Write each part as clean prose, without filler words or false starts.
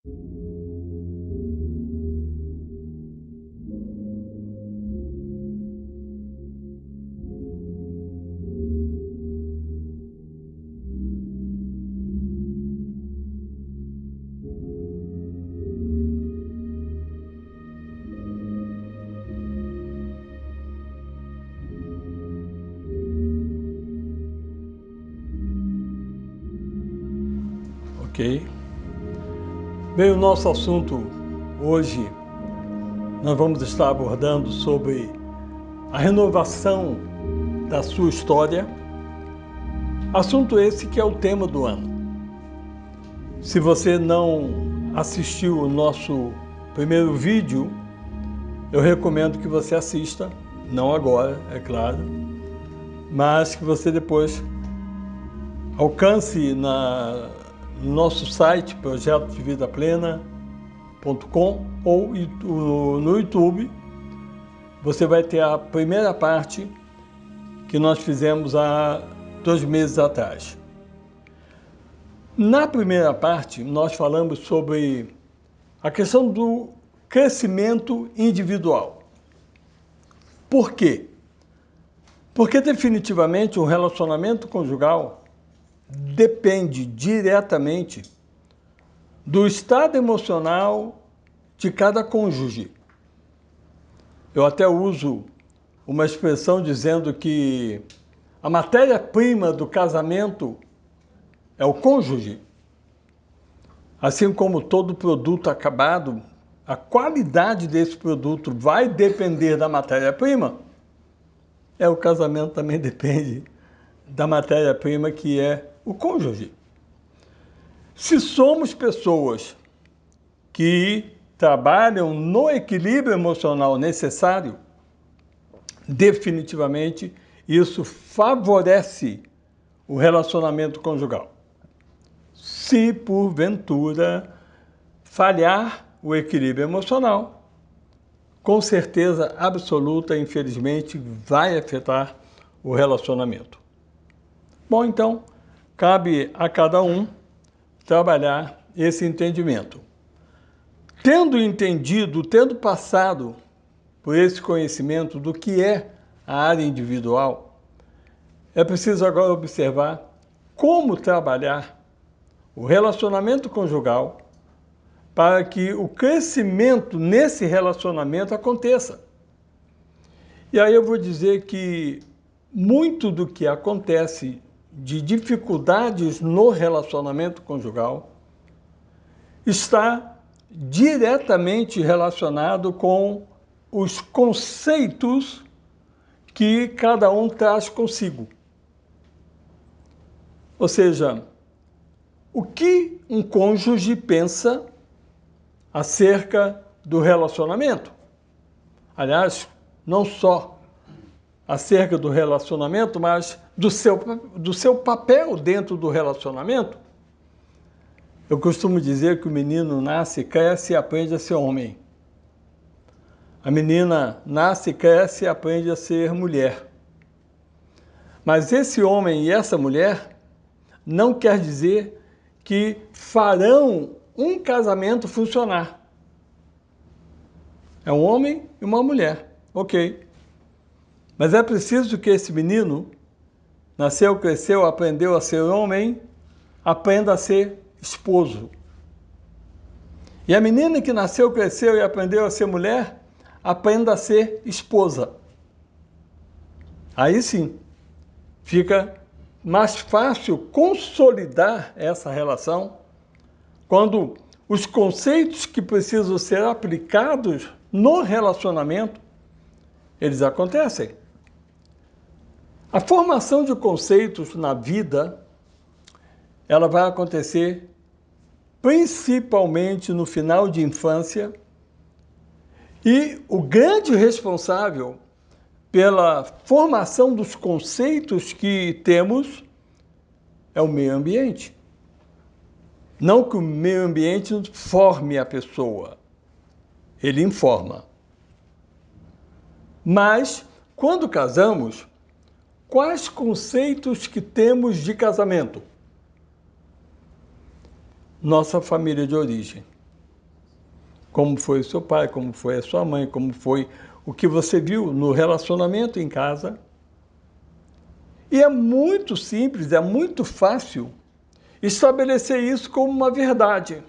Ok? Bem, o nosso assunto hoje, nós vamos estar abordando sobre a renovação da sua história. Assunto esse que é o tema do ano. Se você não assistiu o nosso primeiro vídeo, eu recomendo que você assista, não agora, é claro, mas que você depois alcance no nosso site, projetodevidaplena.com, ou no YouTube. Você vai ter a primeira parte que nós fizemos há 2 meses atrás. Na primeira parte, nós falamos sobre a questão do crescimento individual. Por quê? Porque definitivamente um relacionamento conjugal depende diretamente do estado emocional de cada cônjuge. Eu até uso uma expressão dizendo que a matéria-prima do casamento é o cônjuge. Assim como todo produto acabado, a qualidade desse produto vai depender da matéria-prima, o casamento também depende da matéria-prima, que é o cônjuge. Se somos pessoas que trabalham no equilíbrio emocional necessário, definitivamente isso favorece o relacionamento conjugal. Se porventura falhar o equilíbrio emocional, com certeza absoluta, infelizmente, vai afetar o relacionamento. Bom, então, cabe a cada um trabalhar esse entendimento. Tendo entendido, tendo passado por esse conhecimento do que é a área individual, é preciso agora observar como trabalhar o relacionamento conjugal para que o crescimento nesse relacionamento aconteça. E aí eu vou dizer que muito do que acontece de dificuldades no relacionamento conjugal está diretamente relacionado com os conceitos que cada um traz consigo. Ou seja, o que um cônjuge pensa acerca do relacionamento. Aliás, não só acerca do relacionamento, mas do seu papel dentro do relacionamento. Eu costumo dizer que o menino nasce, cresce e aprende a ser homem. A menina nasce, cresce e aprende a ser mulher. Mas esse homem e essa mulher não quer dizer que farão um casamento funcionar. É um homem e uma mulher, ok. Mas é preciso que esse menino nasceu, cresceu, aprendeu a ser homem, aprenda a ser esposo. E a menina que nasceu, cresceu e aprendeu a ser mulher, aprenda a ser esposa. Aí sim, fica mais fácil consolidar essa relação quando os conceitos que precisam ser aplicados no relacionamento, eles acontecem. A formação de conceitos na vida, ela vai acontecer principalmente no final de infância, e o grande responsável pela formação dos conceitos que temos é o meio ambiente. Não que o meio ambiente forme a pessoa, ele informa. Mas, quando casamos, quais conceitos que temos de casamento? Nossa família de origem. como foi o seu pai, como foi a sua mãe, como foi o que você viu no relacionamento em casa. E é muito simples, é muito fácil estabelecer isso como uma verdade.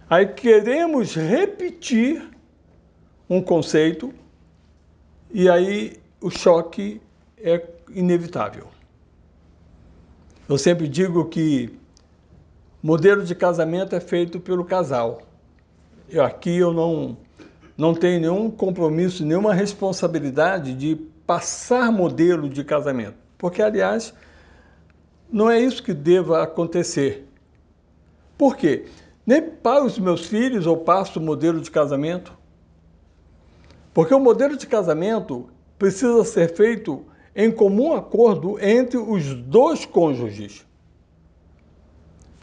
Aí queremos repetir um conceito e aí o choque é inevitável. Eu sempre digo que modelo de casamento é feito pelo casal. Aqui eu não tenho nenhum compromisso, nenhuma responsabilidade de passar modelo de casamento. Porque, aliás, não é isso que deva acontecer. Por quê? Nem para os meus filhos eu passo o modelo de casamento. Porque o modelo de casamento precisa ser feito em comum acordo entre os dois cônjuges.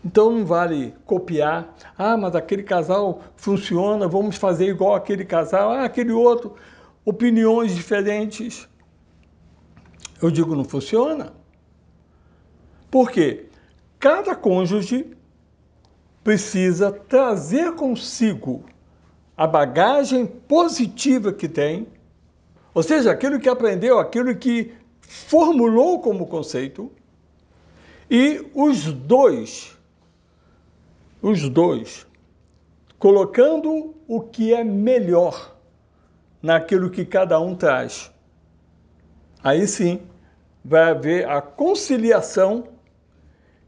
Então não vale copiar, mas aquele casal funciona, vamos fazer igual aquele casal, aquele outro, opiniões diferentes. Eu digo, não funciona. Por quê? Cada cônjuge precisa trazer consigo a bagagem positiva que tem, ou seja, aquilo que aprendeu, aquilo que formulou como conceito, e os dois, colocando o que é melhor naquilo que cada um traz. Aí sim, vai haver a conciliação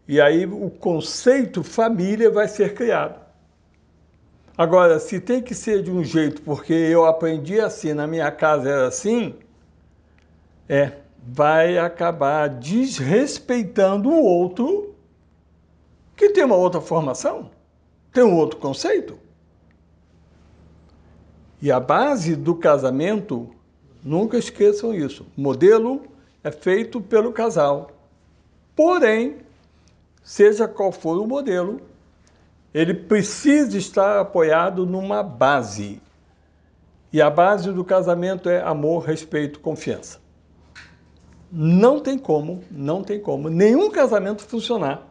e aí o conceito família vai ser criado. Agora, se tem que ser de um jeito porque eu aprendi assim, na minha casa era assim, vai acabar desrespeitando o outro que tem uma outra formação, tem um outro conceito. E a base do casamento, nunca esqueçam isso, o modelo é feito pelo casal. Porém, seja qual for o modelo, ele precisa estar apoiado numa base. E a base do casamento é amor, respeito, confiança. Não tem como nenhum casamento funcionar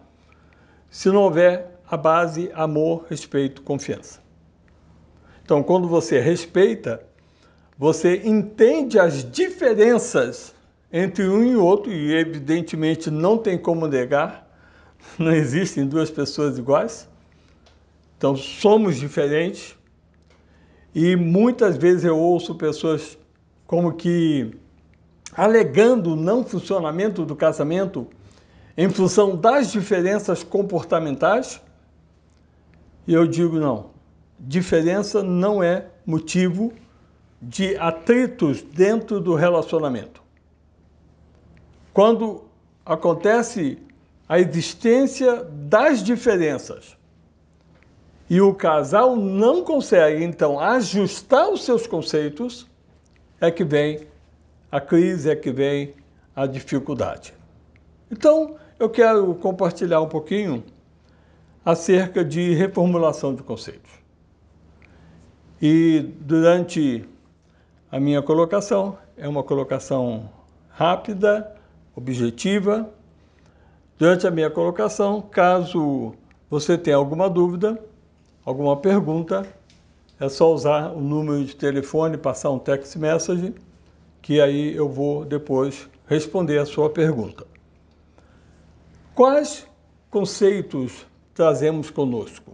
se não houver a base amor, respeito, confiança. Então, quando você respeita, você entende as diferenças entre um e outro, e evidentemente não tem como negar, não existem duas pessoas iguais. Então, somos diferentes. E muitas vezes eu ouço pessoas como que alegando o não funcionamento do casamento em função das diferenças comportamentais. E eu digo não, diferença não é motivo de atritos dentro do relacionamento. Quando acontece a existência das diferenças e o casal não consegue, então, ajustar os seus conceitos, é que vem a crise, é que vem a dificuldade. Então, eu quero compartilhar um pouquinho acerca de reformulação de conceitos. E durante a minha colocação, é uma colocação rápida, objetiva. Durante a minha colocação, caso você tenha alguma dúvida, alguma pergunta, é só usar o número de telefone, passar um text message, que aí eu vou depois responder a sua pergunta. Quais conceitos trazemos conosco?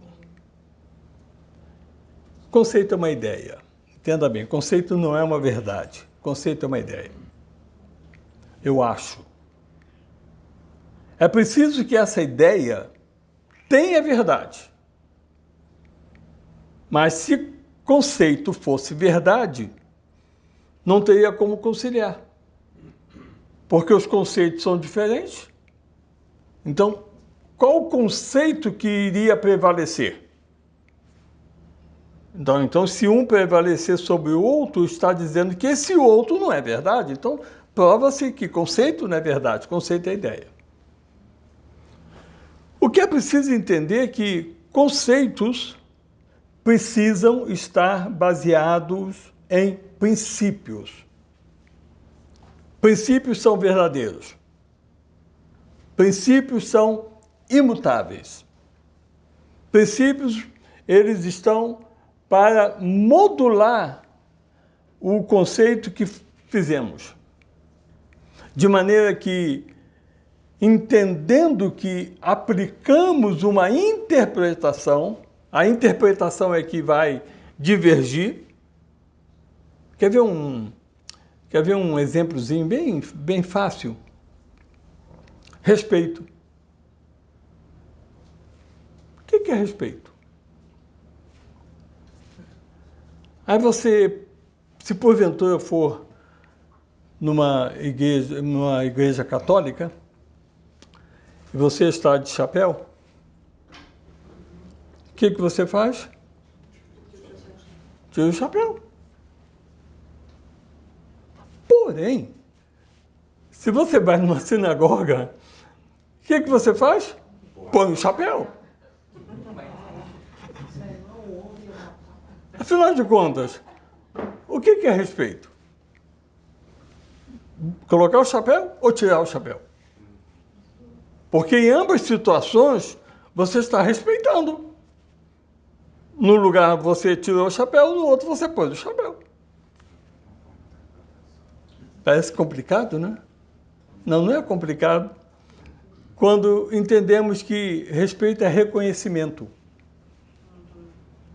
Conceito é uma ideia. Entenda bem, conceito não é uma verdade. Conceito é uma ideia. Eu acho. É preciso que essa ideia tenha verdade. Mas se conceito fosse verdade, não teria como conciliar. Porque os conceitos são diferentes. Então, qual o conceito que iria prevalecer? Então, se um prevalecer sobre o outro, está dizendo que esse outro não é verdade. Então, prova-se que conceito não é verdade, conceito é ideia. O que é preciso entender é que conceitos precisam estar baseados em princípios. Princípios são verdadeiros. Princípios são imutáveis. Princípios eles estão para modular o conceito que fizemos. De maneira que, entendendo que aplicamos uma interpretação, a interpretação é que vai divergir. Quer ver um exemplozinho bem fácil? Respeito. O que é respeito? Aí você, se porventura for numa igreja católica, e você está de chapéu, o que você faz? Tira o chapéu. Porém, se você vai numa sinagoga, o que você faz? Põe o chapéu. Afinal de contas, o que é respeito? Colocar o chapéu ou tirar o chapéu? Porque em ambas situações, você está respeitando. No lugar você tirou o chapéu, no outro você pôs o chapéu. Parece complicado, né? Não, não é complicado. Quando entendemos que respeito é reconhecimento.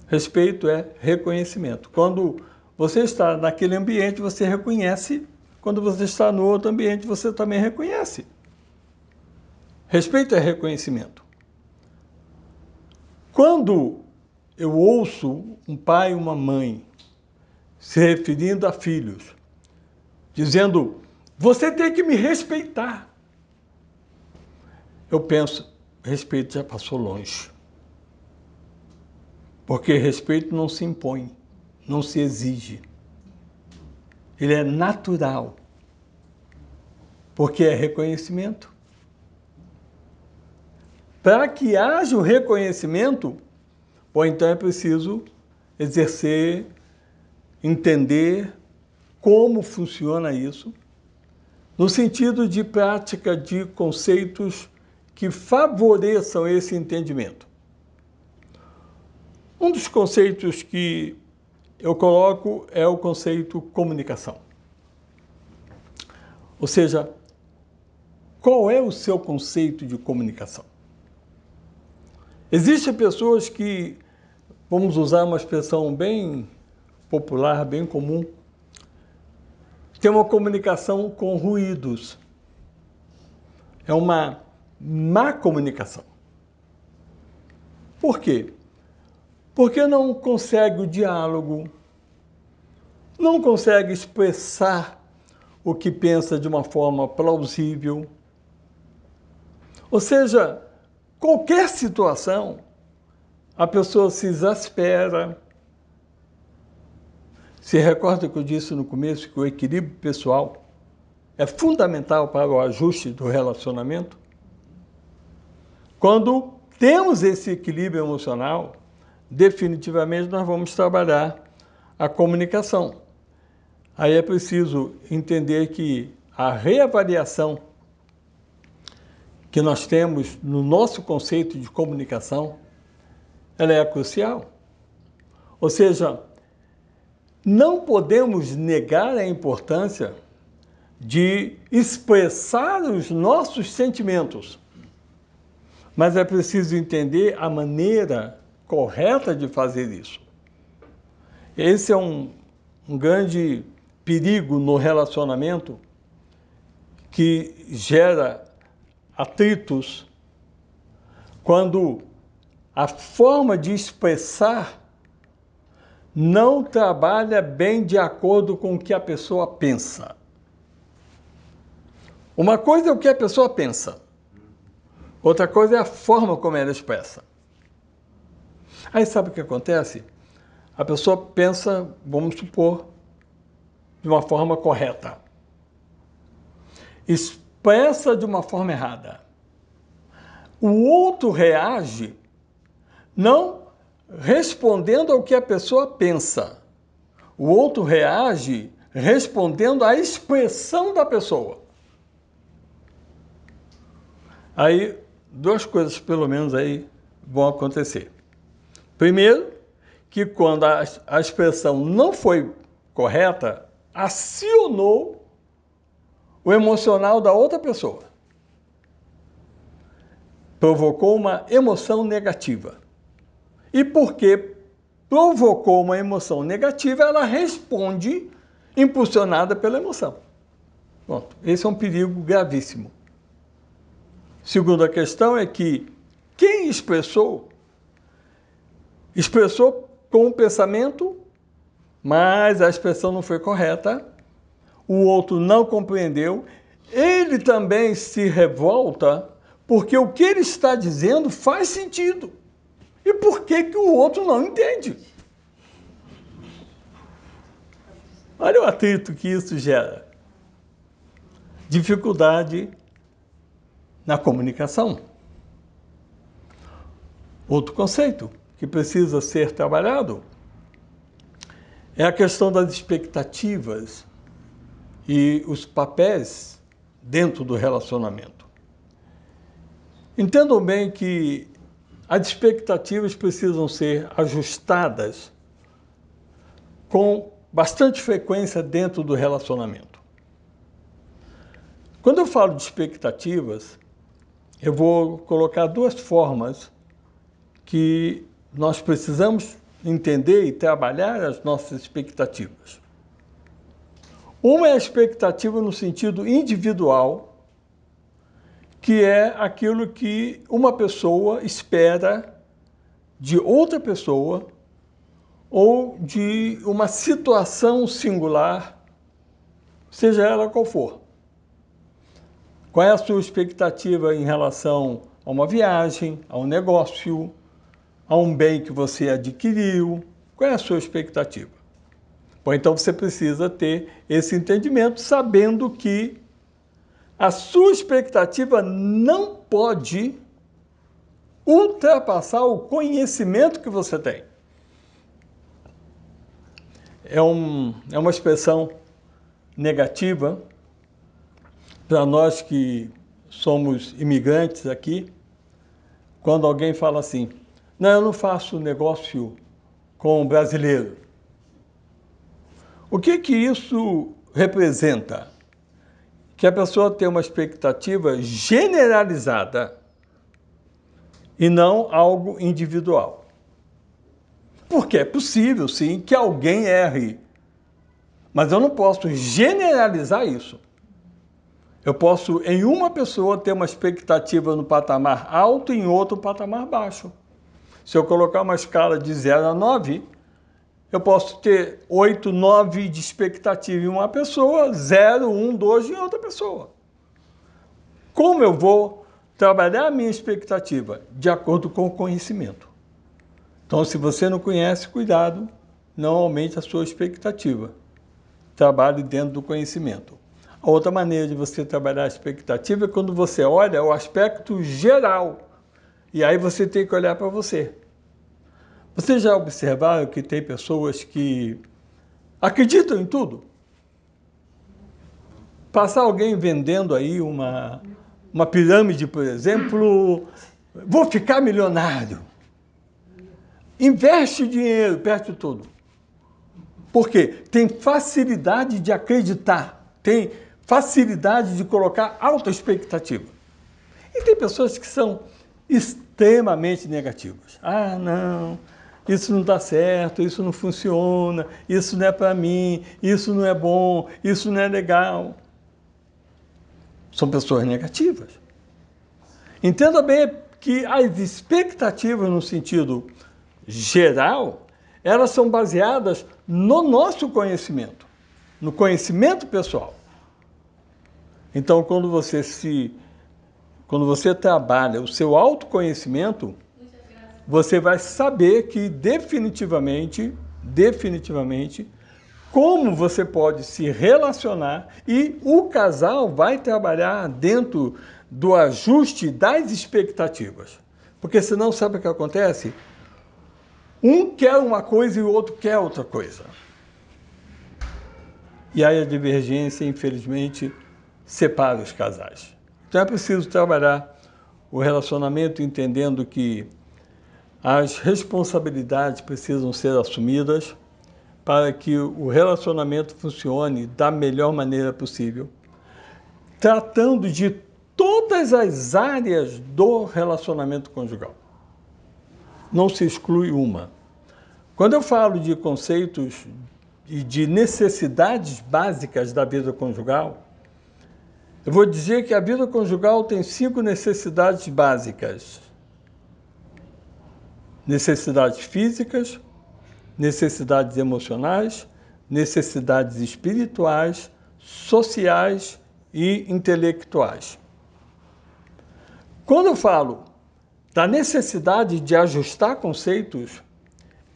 Respeito é reconhecimento. Quando você está naquele ambiente, você reconhece. Quando você está no outro ambiente, você também reconhece. Respeito é reconhecimento. Quando eu ouço um pai e uma mãe se referindo a filhos, dizendo, você tem que me respeitar. Eu penso, respeito já passou longe. Porque respeito não se impõe, não se exige. Ele é natural. Porque é reconhecimento. Para que haja o reconhecimento, então é preciso exercer, entender como funciona isso, no sentido de prática de conceitos que favoreçam esse entendimento. Um dos conceitos que eu coloco é o conceito comunicação. Ou seja, qual é o seu conceito de comunicação? Existem pessoas que, vamos usar uma expressão bem popular, bem comum, tem uma comunicação com ruídos. É uma má comunicação. Por quê? Porque não consegue o diálogo, não consegue expressar o que pensa de uma forma plausível. Ou seja, qualquer situação, a pessoa se exaspera. Se recorda que eu disse no começo que o equilíbrio pessoal é fundamental para o ajuste do relacionamento? Quando temos esse equilíbrio emocional, definitivamente nós vamos trabalhar a comunicação. Aí é preciso entender que a reavaliação que nós temos no nosso conceito de comunicação, ela é crucial. Ou seja, não podemos negar a importância de expressar os nossos sentimentos, mas é preciso entender a maneira correta de fazer isso. Esse é um grande perigo no relacionamento que gera atritos quando a forma de expressar não trabalha bem de acordo com o que a pessoa pensa. Uma coisa é o que a pessoa pensa, outra coisa é a forma como ela expressa. Aí sabe o que acontece? A pessoa pensa, vamos supor, de uma forma correta. Expressa de uma forma errada. O outro reage não respondendo ao que a pessoa pensa. O outro reage respondendo à expressão da pessoa. Aí, duas coisas pelo menos aí vão acontecer. Primeiro, que quando a expressão não foi correta, acionou o emocional da outra pessoa. Provocou uma emoção negativa. E porque provocou uma emoção negativa, ela responde impulsionada pela emoção. Pronto. Esse é um perigo gravíssimo. Segunda questão é que quem expressou com o pensamento, mas a expressão não foi correta, o outro não compreendeu, ele também se revolta porque o que ele está dizendo faz sentido. E por que o outro não entende? Olha o atrito que isso gera. Dificuldade na comunicação. Outro conceito que precisa ser trabalhado é a questão das expectativas e os papéis dentro do relacionamento. Entendam bem que as expectativas precisam ser ajustadas com bastante frequência dentro do relacionamento. Quando eu falo de expectativas, eu vou colocar duas formas que nós precisamos entender e trabalhar as nossas expectativas. Uma é a expectativa no sentido individual, que é aquilo que uma pessoa espera de outra pessoa ou de uma situação singular, seja ela qual for. Qual é a sua expectativa em relação a uma viagem, a um negócio, a um bem que você adquiriu? Qual é a sua expectativa? Bom, então você precisa ter esse entendimento, sabendo que a sua expectativa não pode ultrapassar o conhecimento que você tem. É uma expressão negativa para nós que somos imigrantes aqui, quando alguém fala assim: não, eu não faço negócio com brasileiro. O que isso representa? Que a pessoa tem uma expectativa generalizada e não algo individual. Porque é possível, sim, que alguém erre, mas eu não posso generalizar isso. Eu posso, em uma pessoa, ter uma expectativa no patamar alto e em outro patamar baixo. Se eu colocar uma escala de 0 a 9, eu posso ter 8, 9 de expectativa em uma pessoa, 0, 1, 2 em outra pessoa. Como eu vou trabalhar a minha expectativa? De acordo com o conhecimento. Então, se você não conhece, cuidado, não aumente a sua expectativa. Trabalhe dentro do conhecimento. A outra maneira de você trabalhar a expectativa é quando você olha o aspecto geral. E aí você tem que olhar para você. Vocês já observaram que tem pessoas que acreditam em tudo? Passar alguém vendendo aí uma pirâmide, por exemplo, vou ficar milionário. Investe dinheiro, perde tudo. Por quê? Tem facilidade de acreditar, tem facilidade de colocar alta expectativa. E tem pessoas que são extremamente negativas. Ah, não, isso não dá certo, isso não funciona, isso não é para mim, isso não é bom, isso não é legal. São pessoas negativas. Entenda bem que as expectativas no sentido geral, elas são baseadas no nosso conhecimento, no conhecimento pessoal. Então, quando você trabalha o seu autoconhecimento, você vai saber que definitivamente, como você pode se relacionar e o casal vai trabalhar dentro do ajuste das expectativas. Porque senão, sabe o que acontece? Um quer uma coisa e o outro quer outra coisa. E aí a divergência, infelizmente, separa os casais. Então é preciso trabalhar o relacionamento entendendo que as responsabilidades precisam ser assumidas para que o relacionamento funcione da melhor maneira possível, tratando de todas as áreas do relacionamento conjugal. Não se exclui uma. Quando eu falo de conceitos e de necessidades básicas da vida conjugal, eu vou dizer que a vida conjugal tem 5 necessidades básicas. Necessidades físicas, necessidades emocionais, necessidades espirituais, sociais e intelectuais. Quando eu falo da necessidade de ajustar conceitos,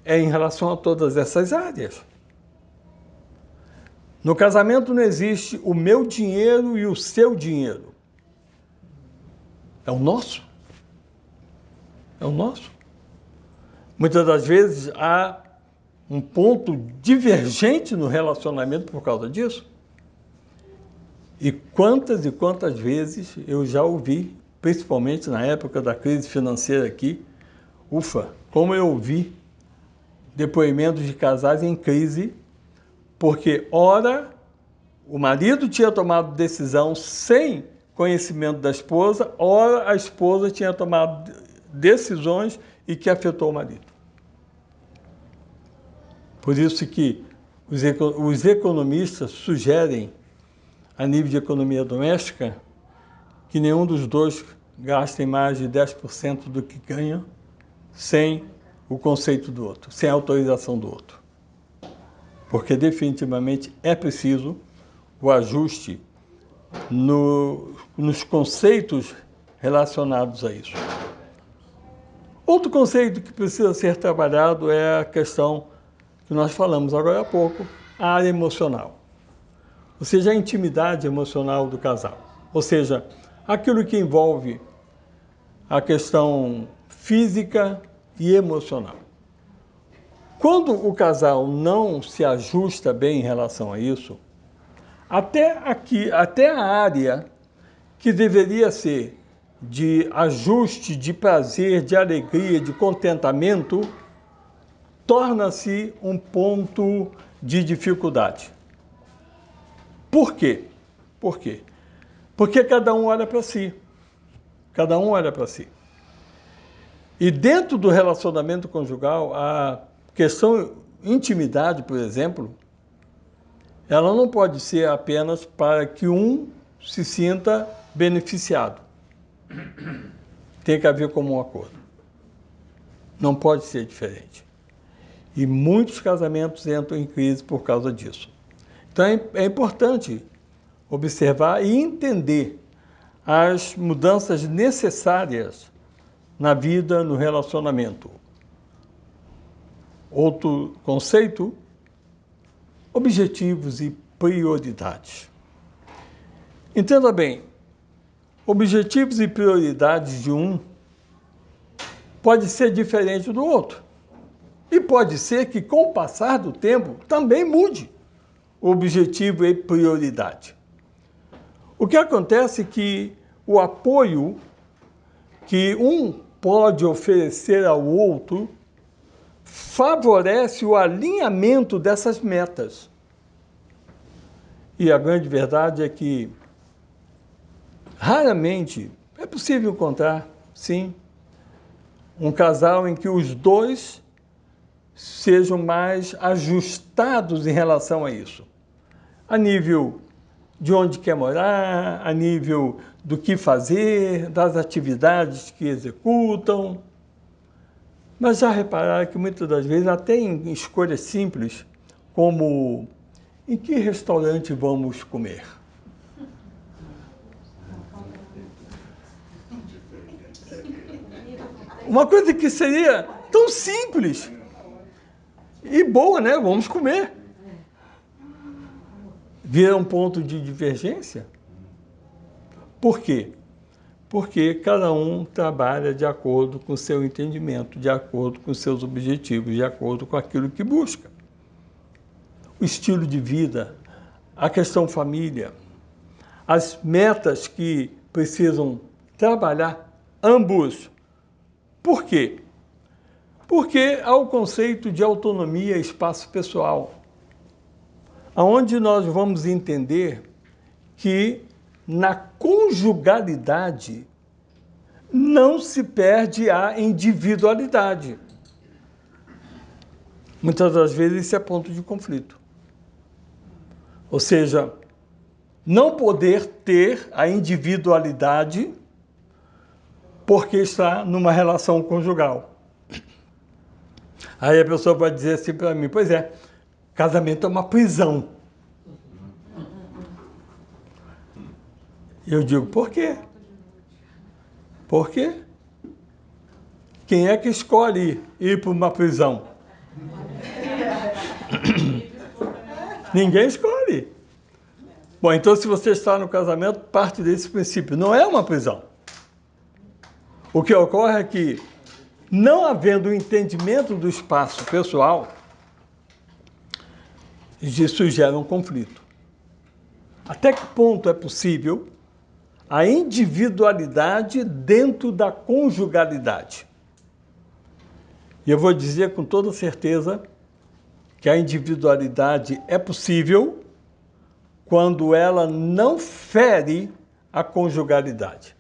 é em relação a todas essas áreas. No casamento não existe o meu dinheiro e o seu dinheiro. É o nosso. É o nosso. Muitas das vezes há um ponto divergente no relacionamento por causa disso. E quantas vezes eu já ouvi, principalmente na época da crise financeira aqui, como eu ouvi depoimentos de casais em crise, porque, ora, o marido tinha tomado decisão sem conhecimento da esposa, ora, a esposa tinha tomado decisões e que afetou o marido. Por isso que os economistas sugerem, a nível de economia doméstica, que nenhum dos dois gastem mais de 10% do que ganha sem o conceito do outro, sem a autorização do outro. Porque definitivamente é preciso o ajuste nos conceitos relacionados a isso. Outro conceito que precisa ser trabalhado é a questão que nós falamos agora há pouco, a área emocional. Ou seja, a intimidade emocional do casal. Ou seja, aquilo que envolve a questão física e emocional. Quando o casal não se ajusta bem em relação a isso, até a área que deveria ser de ajuste, de prazer, de alegria, de contentamento, torna-se um ponto de dificuldade. Por quê? Por quê? Porque cada um olha para si. Cada um olha para si. E dentro do relacionamento conjugal, a questão intimidade, por exemplo, ela não pode ser apenas para que um se sinta beneficiado. Tem que haver comum acordo. Não pode ser diferente. E muitos casamentos entram em crise por causa disso. Então é importante observar e entender as mudanças necessárias na vida, no relacionamento. Outro conceito, objetivos e prioridades. Entenda bem, objetivos e prioridades de um pode ser diferente do outro. E pode ser que, com o passar do tempo, também mude o objetivo e prioridade. O que acontece é que o apoio que um pode oferecer ao outro favorece o alinhamento dessas metas. E a grande verdade é que raramente é possível encontrar, sim, um casal em que os dois sejam mais ajustados em relação a isso. A nível de onde quer morar, a nível do que fazer, das atividades que executam. Mas já repararam que muitas das vezes, até em escolhas simples, como em que restaurante vamos comer? Uma coisa que seria tão simples e boa, né? Vamos comer. Vira um ponto de divergência? Por quê? Porque cada um trabalha de acordo com o seu entendimento, de acordo com os seus objetivos, de acordo com aquilo que busca. O estilo de vida, a questão família, as metas que precisam trabalhar ambos. Por quê? Porque há o conceito de autonomia e espaço pessoal, onde nós vamos entender que na conjugalidade não se perde a individualidade. Muitas das vezes isso é ponto de conflito. Ou seja, não poder ter a individualidade porque está numa relação conjugal. Aí a pessoa vai dizer assim para mim, pois é, casamento é uma prisão. Eu digo, por quê? Por quê? Quem é que escolhe ir para uma prisão? Ninguém escolhe. Bom, então se você está no casamento, parte desse princípio. Não é uma prisão. O que ocorre é que, não havendo o entendimento do espaço pessoal, isso gera um conflito. Até que ponto é possível a individualidade dentro da conjugalidade? E eu vou dizer com toda certeza que a individualidade é possível quando ela não fere a conjugalidade.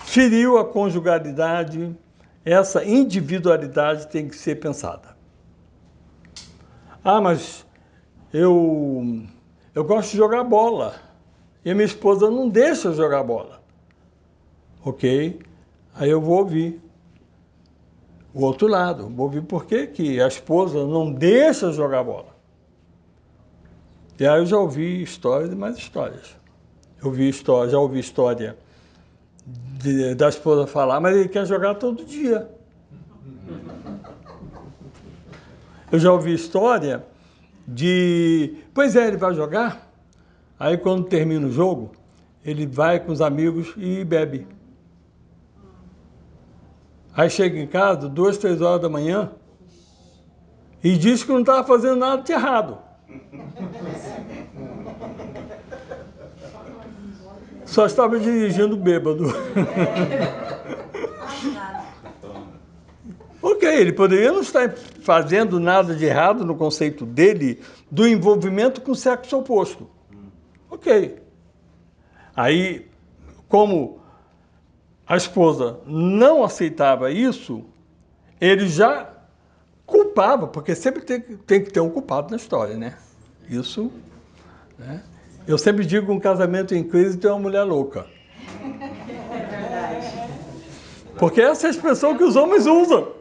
Feriu a conjugalidade, essa individualidade tem que ser pensada. Ah, mas eu gosto de jogar bola e a minha esposa não deixa eu jogar bola. Ok, aí eu vou ouvir o outro lado. Vou ouvir por que a esposa não deixa jogar bola. E aí eu já ouvi histórias e mais histórias. Já ouvi história da esposa falar, mas ele quer jogar todo dia. Eu já ouvi história pois é, ele vai jogar, aí quando termina o jogo, ele vai com os amigos e bebe. Aí chega em casa, 2, 3 horas da manhã, e diz que não estava fazendo nada de errado. Só estava dirigindo bêbado. Ok, ele poderia não estar fazendo nada de errado no conceito dele do envolvimento com o sexo oposto. Ok. Aí, como a esposa não aceitava isso, ele já culpava, porque sempre tem que ter um culpado na história, né? Isso, né? Eu sempre digo que um casamento em crise tem uma mulher louca. Porque essa é a expressão que os homens usam.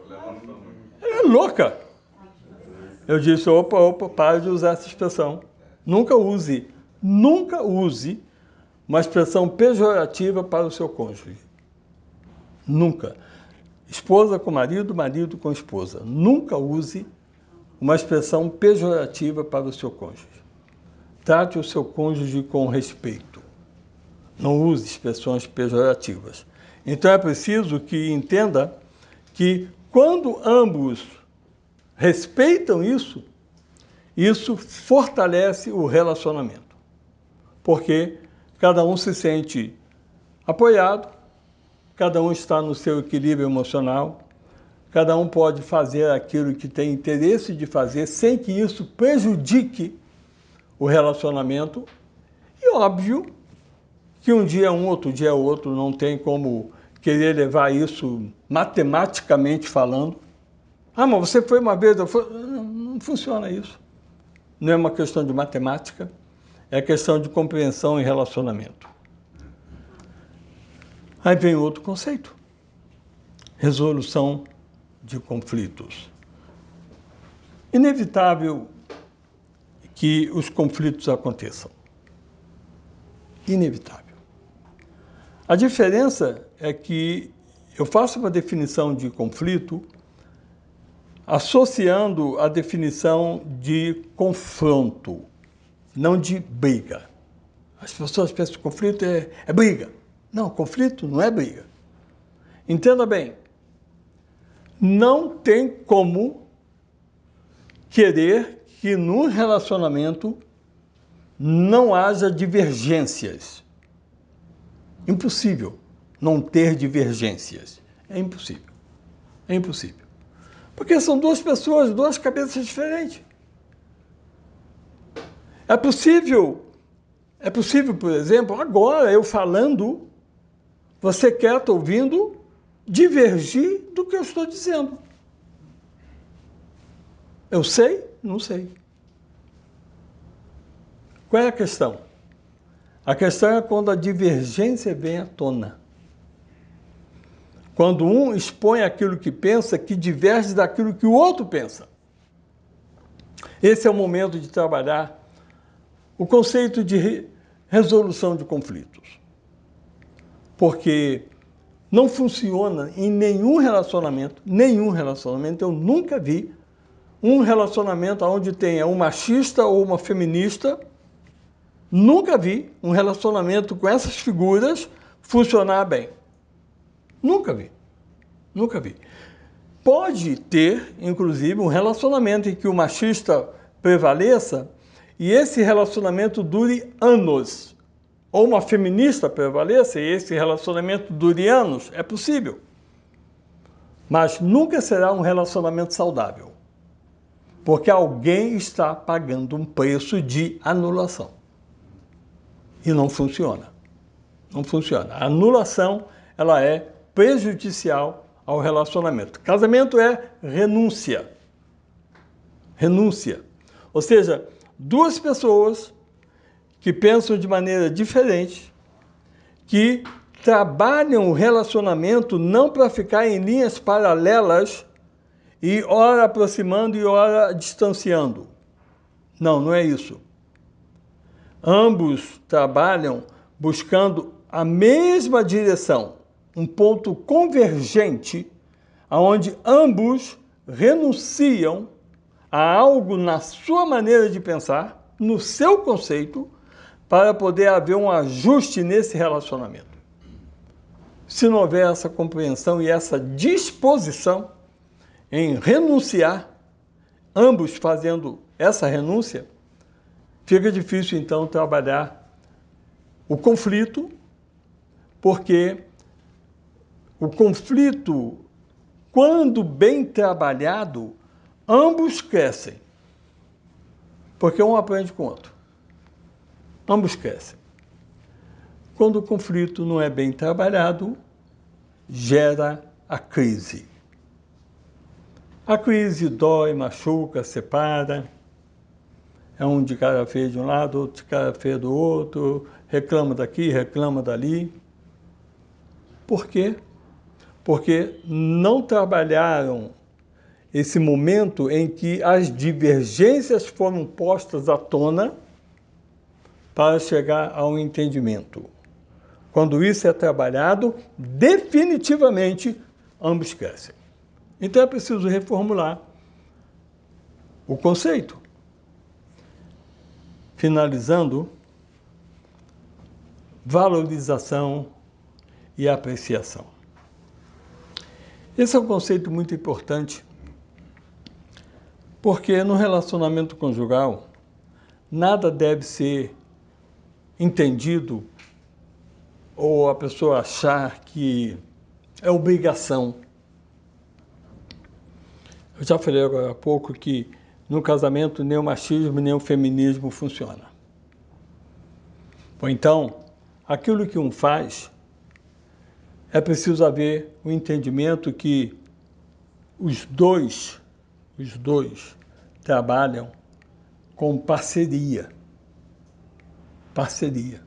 Ela é louca. Eu disse, opa, pare de usar essa expressão. Nunca use uma expressão pejorativa para o seu cônjuge. Nunca. Esposa com marido, marido com esposa. Nunca use uma expressão pejorativa para o seu cônjuge. Trate o seu cônjuge com respeito. Não use expressões pejorativas. Então é preciso que entenda que quando ambos respeitam isso fortalece o relacionamento. Porque cada um se sente apoiado, cada um está no seu equilíbrio emocional, cada um pode fazer aquilo que tem interesse de fazer sem que isso prejudique o relacionamento. E óbvio que um dia um, outro dia outro, não tem como querer levar isso matematicamente falando. Ah, mas você foi uma vez, eu fui... Não funciona isso. Não é uma questão de matemática, é questão de compreensão e relacionamento. Aí vem outro conceito. Resolução de conflitos. Inevitável que os conflitos aconteçam. Inevitável. A diferença é que eu faço uma definição de conflito associando a definição de confronto, não de briga. As pessoas pensam que conflito é briga. Não, conflito não é briga. Entenda bem, não tem como querer que no relacionamento não haja divergências. Impossível não ter divergências. É impossível. É impossível. Porque são duas pessoas, duas cabeças diferentes. É possível, por exemplo, agora eu falando, você quieto ouvindo, divergir do que eu estou dizendo. Eu sei? Não sei. Qual é a questão? A questão é quando a divergência vem à tona. Quando um expõe aquilo que pensa, que diverge daquilo que o outro pensa. Esse é o momento de trabalhar o conceito de resolução de conflitos. Porque não funciona em nenhum relacionamento, eu nunca vi um relacionamento onde tenha um machista ou uma feminista, nunca vi um relacionamento com essas figuras funcionar bem. Nunca vi. Nunca vi. Pode ter, inclusive, um relacionamento em que o machista prevaleça e esse relacionamento dure anos. Ou uma feminista prevaleça e esse relacionamento dure anos. É possível. Mas nunca será um relacionamento saudável. Porque alguém está pagando um preço de anulação. E não funciona. Não funciona. A anulação, ela é prejudicial ao relacionamento. Casamento é renúncia. Renúncia. Ou seja, duas pessoas que pensam de maneira diferente, que trabalham o relacionamento não para ficar em linhas paralelas e ora aproximando e ora distanciando. Não, não é isso. Ambos trabalham buscando a mesma direção, um ponto convergente, onde ambos renunciam a algo na sua maneira de pensar, no seu conceito, para poder haver um ajuste nesse relacionamento. Se não houver essa compreensão e essa disposição em renunciar, ambos fazendo essa renúncia, fica difícil então trabalhar o conflito, porque o conflito, quando bem trabalhado, ambos crescem. Porque um aprende com o outro. Ambos crescem. Quando o conflito não é bem trabalhado, gera a crise. A crise dói, machuca, separa. É um de cara feia de um lado, outro de cara feia do outro, reclama daqui, reclama dali. Por quê? Porque não trabalharam esse momento em que as divergências foram postas à tona para chegar a um entendimento. Quando isso é trabalhado, definitivamente, ambos crescem. Então é preciso reformular o conceito. Finalizando, valorização e apreciação. Esse é um conceito muito importante, porque no relacionamento conjugal, nada deve ser entendido ou a pessoa achar que é obrigação. Eu já falei agora há pouco que no casamento nem o machismo nem o feminismo funciona. Ou então, aquilo que um faz, é preciso haver o entendimento que os dois trabalham com parceria. Parceria.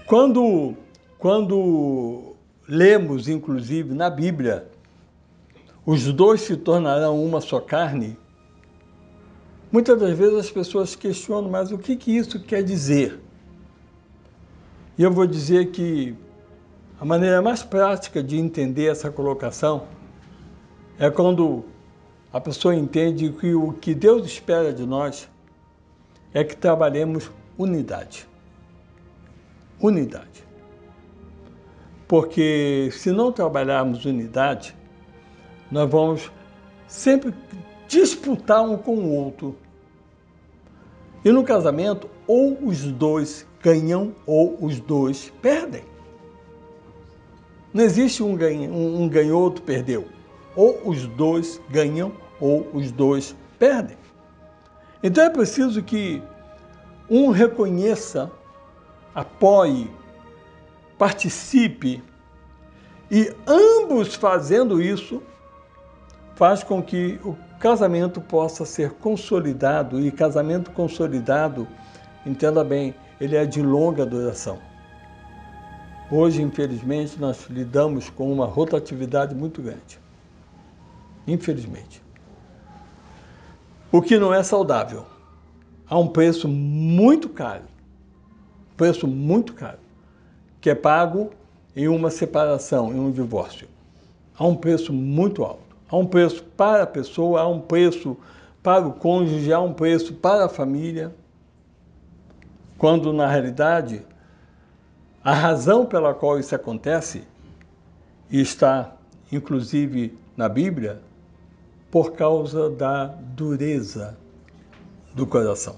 Quando lemos, inclusive, na Bíblia, os dois se tornarão uma só carne, muitas das vezes as pessoas questionam, mas o que isso quer dizer? E eu vou dizer que a maneira mais prática de entender essa colocação é quando a pessoa entende que o que Deus espera de nós é que trabalhemos unidade. Unidade. Porque se não trabalharmos unidade, nós vamos sempre disputar um com o outro. E no casamento, ou os dois ganham ou os dois perdem. Não existe um ganhou, outro perdeu. Ou os dois ganham ou os dois perdem. Então é preciso que um reconheça, apoie, participe, e ambos fazendo isso faz com que o casamento possa ser consolidado, e casamento consolidado, entenda bem, ele é de longa duração. Hoje, infelizmente, nós lidamos com uma rotatividade muito grande. Infelizmente. O que não é saudável. Há um preço muito caro, que é pago em uma separação, em um divórcio. Há um preço muito alto. Há um preço para a pessoa, há um preço para o cônjuge, há um preço para a família. Quando, na realidade, a razão pela qual isso acontece, e está, inclusive, na Bíblia, por causa da dureza do coração.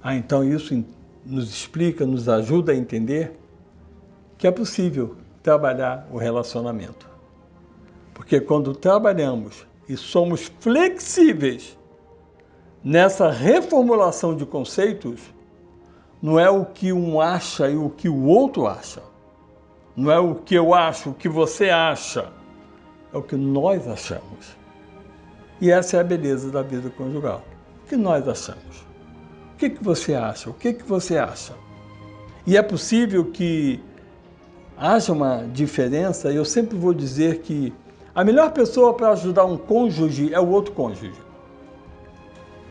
Então isso nos explica, nos ajuda a entender que é possível trabalhar o relacionamento. Porque quando trabalhamos e somos flexíveis nessa reformulação de conceitos, não é o que um acha e o que o outro acha. Não é o que eu acho, o que você acha. É o que nós achamos. E essa é a beleza da vida conjugal. O que nós achamos? O que você acha? O que você acha? E é possível que haja uma diferença, e eu sempre vou dizer que a melhor pessoa para ajudar um cônjuge é o outro cônjuge.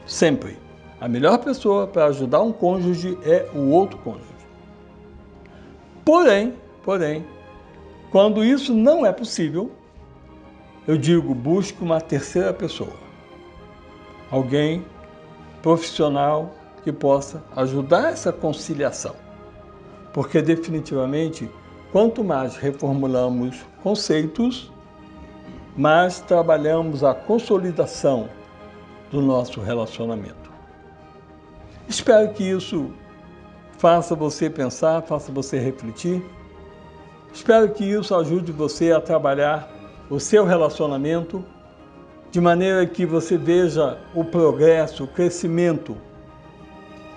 Sempre. A melhor pessoa para ajudar um cônjuge é o outro cônjuge. Porém, quando isso não é possível, eu digo, busque uma terceira pessoa. Alguém profissional que possa ajudar essa conciliação. Porque definitivamente, quanto mais reformulamos conceitos, mais trabalhamos a consolidação do nosso relacionamento. Espero que isso faça você pensar, faça você refletir. Espero que isso ajude você a trabalhar o seu relacionamento de maneira que você veja o progresso, o crescimento.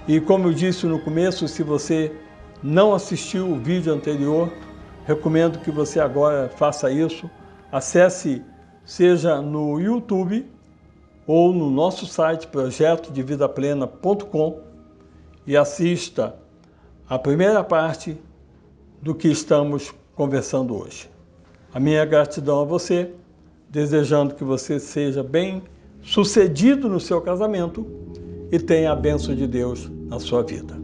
E como eu disse no começo, se você não assistiu o vídeo anterior, recomendo que você agora faça isso. Acesse, seja no YouTube ou no nosso site projetodevidaplena.com e assista a primeira parte do que estamos conversando hoje. A minha gratidão a você, desejando que você seja bem sucedido no seu casamento e tenha a bênção de Deus na sua vida.